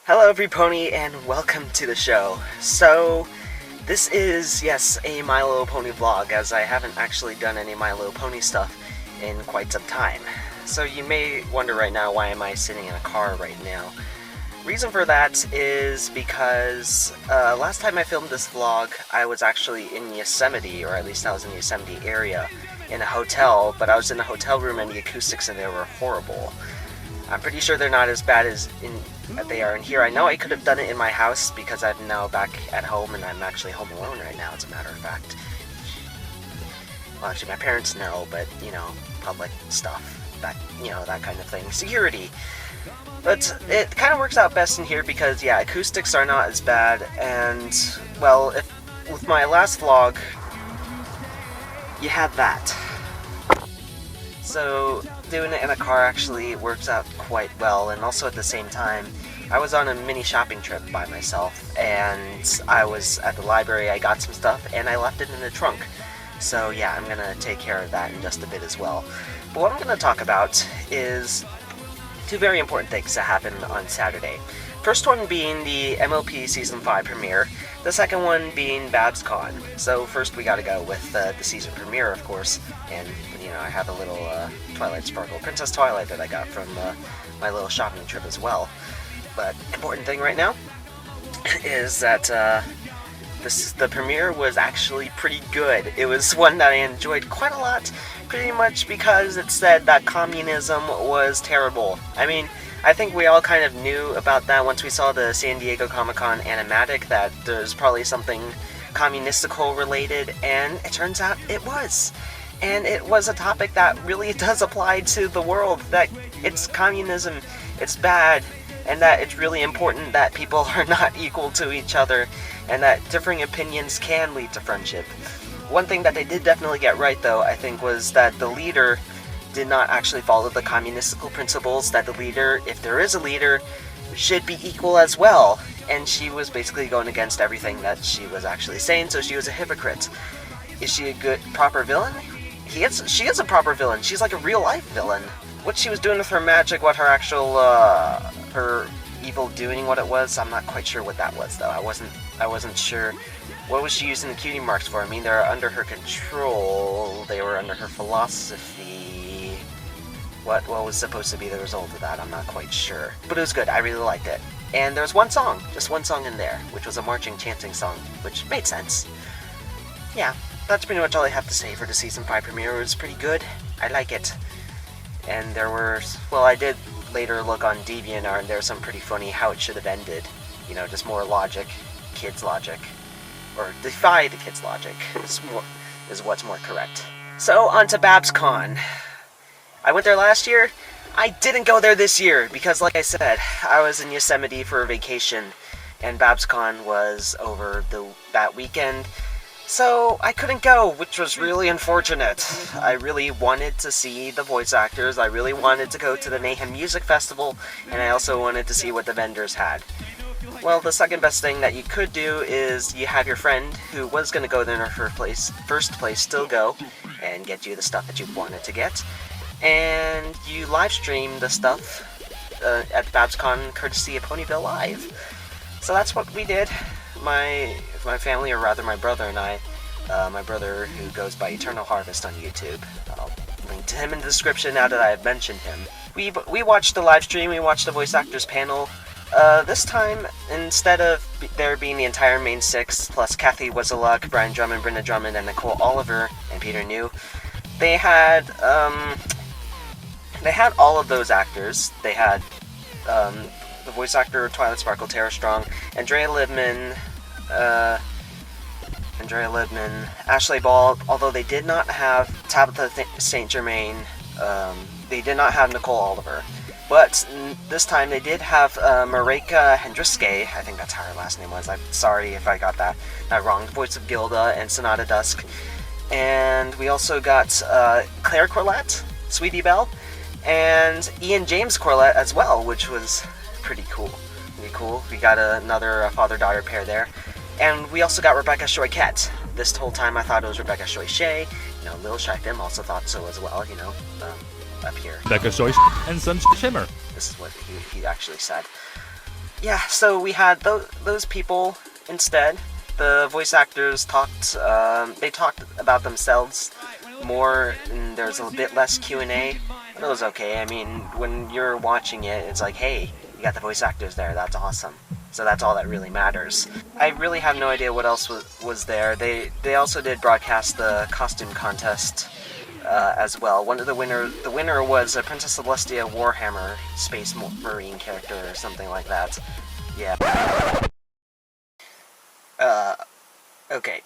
Hello everypony and welcome to the show. So, this is, yes, a My Little Pony vlog, as I haven't actually done any My Little Pony stuff in quite some time. So you may wonder right now, why am I sitting in a car right now? Reason for that is because last time I filmed this vlog, I was actually in Yosemite, or at least I was in the Yosemite area, in a hotel, but I was in a hotel room and the acoustics in there were horrible. I'm pretty sure they're not as bad as they are in here. I know I could have done it in my house because I'm now back at home and I'm actually home alone right now, as a matter of fact. Well, actually, my parents know, but, you know, public stuff, that, you know, that kind of thing. Security. But it kind of works out best in here because, yeah, acoustics are not as bad, and, well, with my last vlog, you had that. So, doing it in a car actually works out quite well, and also at the same time, I was on a mini shopping trip by myself, and I was at the library, I got some stuff, and I left it in the trunk. So yeah, I'm gonna take care of that in just a bit as well. But what I'm gonna talk about is two very important things that happened on Saturday. First one being the MLP Season 5 premiere, the second one being BABSCon. So first we gotta go with the season premiere, of course, and you know, I have a little Twilight Sparkle, Princess Twilight, that I got from my little shopping trip as well. But important thing right now is that the premiere was actually pretty good. It was one that I enjoyed quite a lot, pretty much because it said that communism was terrible. I mean, I think we all kind of knew about that once we saw the San Diego Comic-Con animatic, that there's probably something communistical related, and it turns out it was. And it was a topic that really does apply to the world, that it's communism, it's bad, and that it's really important that people are not equal to each other, and that differing opinions can lead to friendship. One thing that they did definitely get right, though, I think, was that the leader did not actually follow the communistical principles, that the leader, if there is a leader, should be equal as well. And she was basically going against everything that she was actually saying, so she was a hypocrite. Is she a good, proper villain? She is a proper villain. She's like a real-life villain. What she was doing with her magic, what her actual, her evil doing, what it was, I'm not quite sure what that was, though. I wasn't sure. What was she using the cutie marks for? I mean, they're under her control. They were under her philosophy. What was supposed to be the result of that, I'm not quite sure. But it was good. I really liked it. And there was one song, just one song in there, which was a marching, chanting song, which made sense. Yeah, that's pretty much all I have to say for the Season 5 premiere. It was pretty good. I like it. And there were, well, I did later look on DeviantArt, and there's some pretty funny how it should have ended. You know, just more logic, kids' logic. Or defy the kids' logic, is what's more correct. So, on to BABSCon. I went there last year. I didn't go there this year, because like I said, I was in Yosemite for a vacation, and BABSCon was over that weekend. So, I couldn't go, which was really unfortunate. I really wanted to see the voice actors, I really wanted to go to the NEIGHHEM Music Festival, and I also wanted to see what the vendors had. Well, the second best thing that you could do is you have your friend who was going to go there in her first place still go and get you the stuff that you wanted to get, and you live stream the stuff at BABSCon courtesy of Ponyville Live. So that's what we did. My family, or rather my brother and I, my brother who goes by Eternal Harvest on YouTube, I'll link to him in the description now that I've mentioned him. We watched the live stream, we watched the voice actors panel. This time, instead of there being the entire main six, plus Kathy Weseluck, Brian Drummond, Brenda Drummond, and Nicole Oliver, and Peter New, they had all of those actors. They had, the voice actor Twilight Sparkle, Tara Strong, Andrea Libman, Ashley Ball, although they did not have Tabitha St. Germain, they did not have Nicole Oliver. But this time they did have Marika Hendriske, I think that's how her last name was, I'm sorry if I got that wrong, the voice of Gilda and Sonata Dusk. And we also got Claire Corlett, Sweetie Belle, and Ian James Corlett as well, which was pretty cool. We got another father-daughter pair there. And we also got Rebecca Choy-Kett. This whole time I thought it was Rebecca Choy-Shay. You know, Lil Shy Fim also thought so as well, you know. up here. Rebecca Choice and Sun Shimmer. This is what he actually said. yeah, so we had those people instead. The voice actors talked, they talked about themselves more, and there's a bit less Q&A, but it was okay. I mean, when you're watching it, it's like, hey, you got the voice actors there, that's awesome. So that's all that really matters. I really have no idea what else was there. They also did broadcast the costume contest as well. The winner was a Princess Celestia Warhammer Space Marine character or something like that. Yeah. Okay.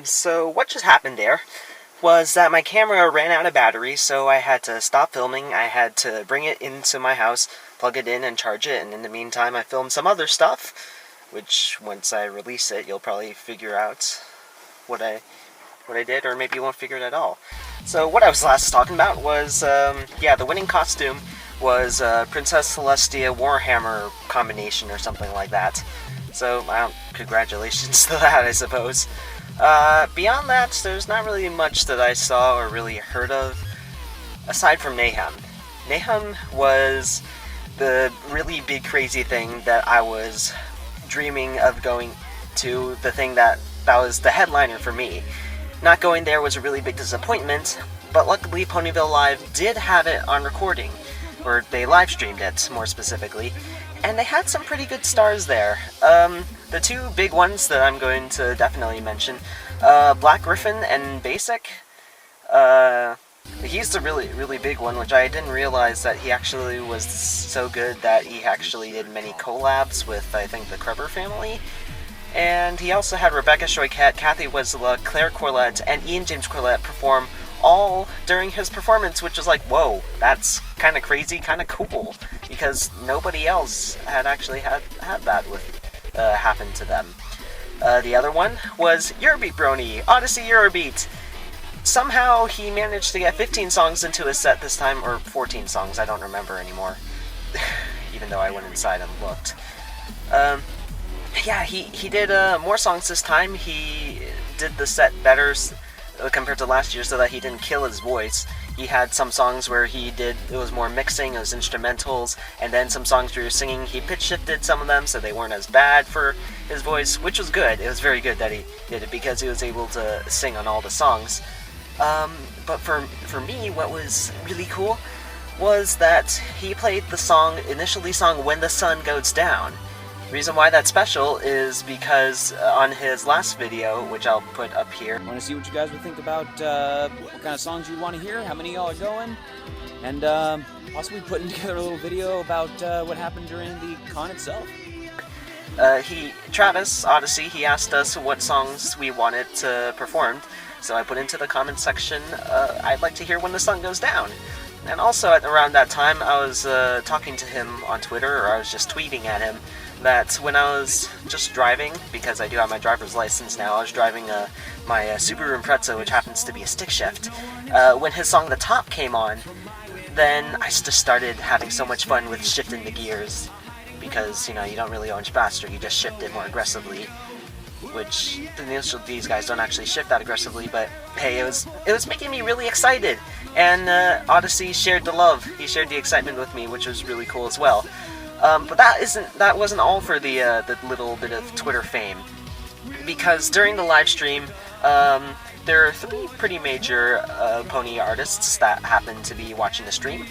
So what just happened there was that my camera ran out of battery, so I had to stop filming. I had to bring it into my house, plug it in, and charge it, and in the meantime I filmed some other stuff, which once I release it, you'll probably figure out what I did, or maybe you won't figure it at all. So what I was last talking about was, yeah, the winning costume was Princess Celestia Warhammer combination or something like that. So, congratulations to that, I suppose. Beyond that, there's not really much that I saw or really heard of, aside from NEIGHHEM. NEIGHHEM was the really big crazy thing that I was dreaming of going to, the thing that was the headliner for me. Not going there was a really big disappointment, but luckily Ponyville Live did have it on recording, or they live streamed it, more specifically, and they had some pretty good stars there. The two big ones that I'm going to definitely mention, Black Griffin and Basic. He's the really big one, which I didn't realize that he actually was so good that he actually did many collabs with, I think, the Crubber family. And he also had Rebecca Choiquette, Kathy Wesela, Claire Corlett, and Ian James Corlett perform all during his performance, which is like, whoa, that's kind of crazy, kind of cool, because nobody else had actually had that happen to them. The other one was Eurobeat Brony, Odyssey Eurobeat. Somehow he managed to get 15 songs into his set this time, or 14 songs, I don't remember anymore, even though I went inside and looked. Yeah, he did more songs this time. He did the set better compared to last year, so that he didn't kill his voice. He had some songs where it was more mixing, it was instrumentals, and then some songs where he was singing, he pitch shifted some of them so they weren't as bad for his voice, which was good. It was very good that he did it, because he was able to sing on all the songs. But for me, what was really cool was that he played the song When the Sun Goes Down. The reason why that's special is because on his last video, which I'll put up here. Want to see what you guys would think about what kind of songs you want to hear, how many y'all are going, and possibly putting together a little video about what happened during the con itself. Travis, Odyssey, he asked us what songs we wanted to perform, so I put into the comment section, I'd like to hear When the Sun Goes Down. And also around that time, I was talking to him on Twitter, or I was just tweeting at him, that when I was just driving, because I do have my driver's license now, I was driving my Subaru Impreza, which happens to be a stick shift. When his song The Top came on, then I just started having so much fun with shifting the gears, because, you know, you don't really orange faster, you just shift it more aggressively, which the initial D's guys don't actually shift that aggressively, but hey, it was making me really excited, and Odyssey shared the love, he shared the excitement with me, which was really cool as well. But that wasn't all for the little bit of Twitter fame, because during the live stream, there are three pretty major pony artists that happen to be watching the stream.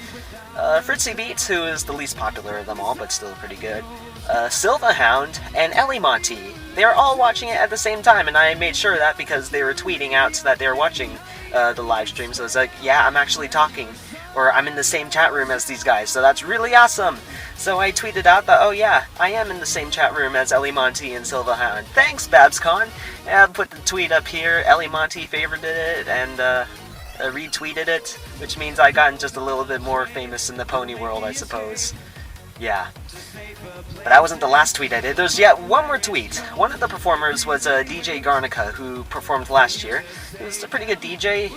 Fritzy Beats, who is the least popular of them all, but still pretty good. Silvahound, and Ellie Monty. They are all watching it at the same time, and I made sure of that because they were tweeting out that they were watching the live stream, so it's like, yeah, I'm actually talking, or I'm in the same chat room as these guys, so that's really awesome! So I tweeted out that, oh yeah, I am in the same chat room as Ellie Monty and Silvahound. Thanks, BABSCon! And I put the tweet up here, Ellie Monty favorited it, and retweeted it, which means I gotten just a little bit more famous in the pony world, I suppose. Yeah. But that wasn't the last tweet I did. There's yet one more tweet. One of the performers was DJ Garnica, who performed last year. He was a pretty good DJ.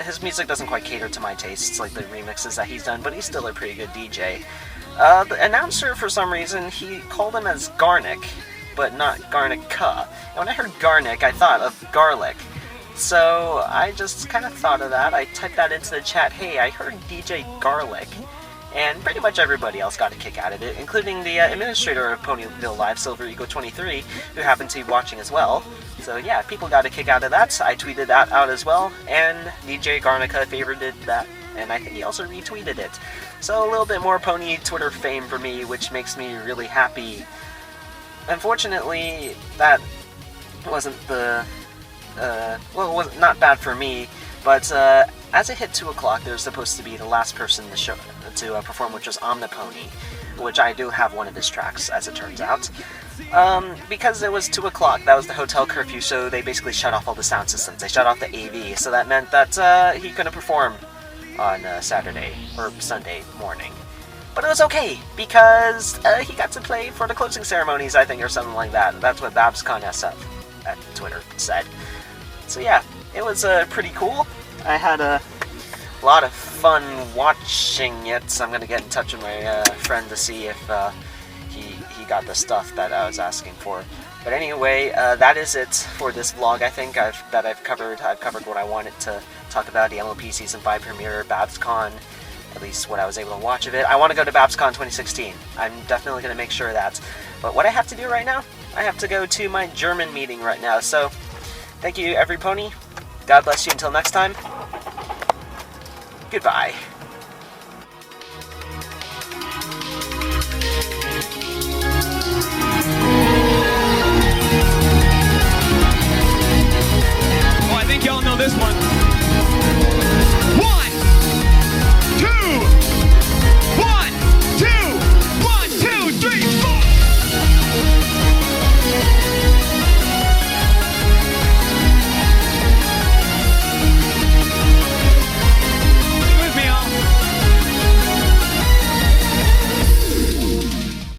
His music doesn't quite cater to my tastes, like the remixes that he's done, but he's still a pretty good DJ. The announcer, for some reason, he called him as Garnick, but not Garnica. And when I heard Garnick, I thought of garlic. So I just kind of thought of that. I typed that into the chat, hey, I heard DJ Garlic. and pretty much everybody else got a kick out of it, including the administrator of Ponyville Live, Silver Eagle 23, who happened to be watching as well. So yeah, people got a kick out of that. I tweeted that out as well, and DJ Garnica favorited that, and I think he also retweeted it. So a little bit more pony Twitter fame for me, which makes me really happy. Unfortunately, that wasn't the, well, it was not bad for me, but as it hit 2 o'clock, there was supposed to be the last person to perform, which was Omnipony, which I do have one of his tracks, as it turns out. Because it was 2 o'clock, that was the hotel curfew, so they basically shut off all the sound systems. They shut off the AV, so that meant that he couldn't perform on Saturday or Sunday morning. But it was okay, because he got to play for the closing ceremonies, I think, or something like that. That's what BABSCon SF at Twitter said. So yeah, it was pretty cool. I had a lot of fun watching it, so I'm going to get in touch with my friend to see if he got the stuff that I was asking for. But anyway, that is it for this vlog. I think I've covered what I wanted to talk about. The MLP Season 5 premiere, BABSCon, at least what I was able to watch of it. I want to go to BABSCon 2016. I'm definitely going to make sure of that. But what I have to do right now, I have to go to my German meeting right now. So, thank you, every pony. God bless you until next time. Goodbye.